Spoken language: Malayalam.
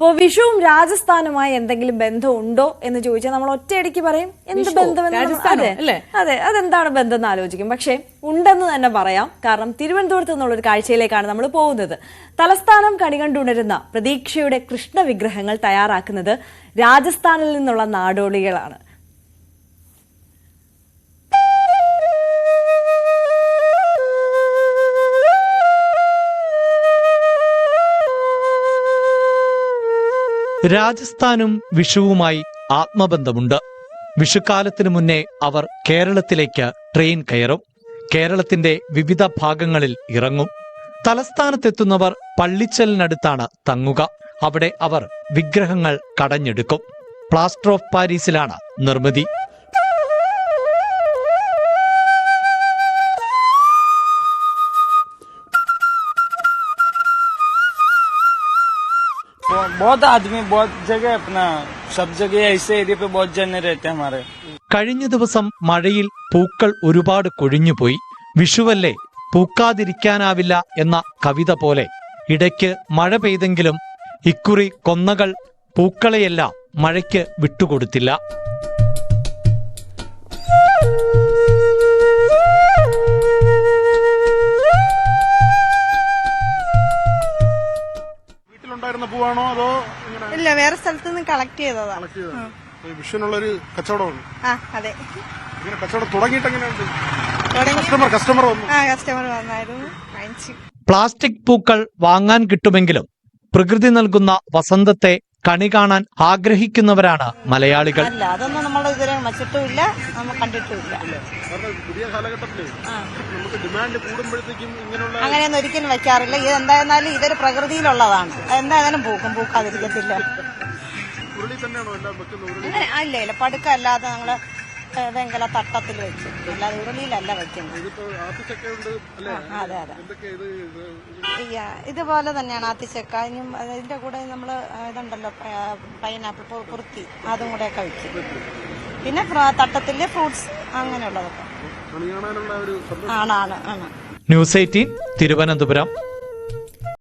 അപ്പോൾ വിഷുവും രാജസ്ഥാനുമായി എന്തെങ്കിലും ബന്ധമുണ്ടോ എന്ന് ചോദിച്ചാൽ നമ്മൾ ഒറ്റയടിക്ക് പറയും എന്ത് ബന്ധമെന്ന്. അതെ, അതെന്താണ് ബന്ധം എന്ന് ആലോചിക്കും. പക്ഷേ ഉണ്ടെന്ന് തന്നെ പറയാം. കാരണം തിരുവനന്തപുരത്ത് നിന്നുള്ളൊരു കാഴ്ചയിലേക്കാണ് നമ്മൾ പോകുന്നത്. തലസ്ഥാനം കണികണ്ടുണരുന്ന പ്രതീക്ഷയുടെ കൃഷ്ണ വിഗ്രഹങ്ങൾ തയ്യാറാക്കുന്നത് രാജസ്ഥാനിൽ നിന്നുള്ള നാടോടികളാണ്. രാജസ്ഥാനും വിഷുവുമായി ആത്മബന്ധമുണ്ട്. വിഷുക്കാലത്തിനു മുന്നേ അവർ കേരളത്തിലേക്ക് ട്രെയിൻ കയറും. കേരളത്തിന്റെ വിവിധ ഭാഗങ്ങളിൽ ഇറങ്ങും. തലസ്ഥാനത്തെത്തുന്നവർ പള്ളിച്ചലിനടുത്താണ് തങ്ങുക. അവിടെ അവർ വിഗ്രഹങ്ങൾ കടഞ്ഞെടുക്കും. പ്ലാസ്റ്റർ ഓഫ് പാരീസിലാണ് നിർമ്മിതി. बहुत आदमी बहुत जगह अपना सब जगह ऐसे एरिया पे बहुत जने रहते हैं हमारे. കഴിഞ്ഞ ദിവസം മഴയിൽ പൂക്കൾ ഒരുപാട് കൊഴിഞ്ഞുപോയി. വിഷുവല്ലേ, പൂക്കാതിരിക്കാനാവില്ല എന്ന കവിത പോലെ ഇടയ്ക്ക് മഴ പെയ്തെങ്കിലും ഇക്കുറി കൊന്നകൾ പൂക്കളെയെല്ലാം മഴയ്ക്ക് വിട്ടുകൊടുത്തില്ല. പൂവാണോ അതോ ഇല്ല, വേറെ സ്ഥലത്ത് നിന്ന് കളക്ട് ചെയ്തതാണ്. വിഷുവിനുള്ളൊരു കച്ചവടമാണ്. അതെ. കച്ചവടം തുടങ്ങിയിട്ട് എങ്ങനെയുണ്ട്? കസ്റ്റമർ വന്നായിരുന്നു, വാങ്ങിച്ചു. പ്ലാസ്റ്റിക് പൂക്കൾ വാങ്ങാൻ കിട്ടുമെങ്കിലും പ്രകൃതി നൽകുന്ന വസന്തത്തെ കണി കാണാൻ ആഗ്രഹിക്കുന്നവരാണ് മലയാളികൾ. അല്ല, അതൊന്നും നമ്മൾ ഇതുവരെ വച്ചിട്ടുമില്ല, നമ്മൾ കണ്ടിട്ടുമില്ല. പുതിയ കാലഘട്ടത്തില് നമുക്ക് ഡിമാൻഡ് കൂടുമ്പോഴത്തേക്കും ഇങ്ങനെയുള്ള അങ്ങനെയൊന്നും ഒരിക്കലും വെക്കാറില്ല. ഇത് എന്തായിരുന്നാലും ഇതൊരു പ്രകൃതിയിലുള്ളതാണ്. എന്തായാലും പൂക്കാതിരിക്കത്തില്ല. ഉരുളി തന്നെയാണോ എല്ലാം വെക്കുന്നത്? ഇല്ല, പടുക്കല്ലാതെ നമ്മള് വെങ്കല തട്ടത്തിൽ വെച്ചു, അല്ലാതെ ഉരുളിയിലല്ല വെക്കുന്നത്. അതെ അതെ, ഇതുപോലെ തന്നെയാണ് ആത്തിച്ചക്ക. ഇനിയും ഇതിന്റെ കൂടെ നമ്മള് ഇതുണ്ടല്ലോ പൈനാപ്പിൾ കുറുത്തി, അതും കൂടെ ഒക്കെ വെക്കും. പിന്നെ തട്ടത്തിലെ ഫ്രൂട്ട്സ് അങ്ങനെയുള്ളതൊക്കെ ആണ്. ആണ്. ന്യൂസ് 18 തിരുവനന്തപുരം.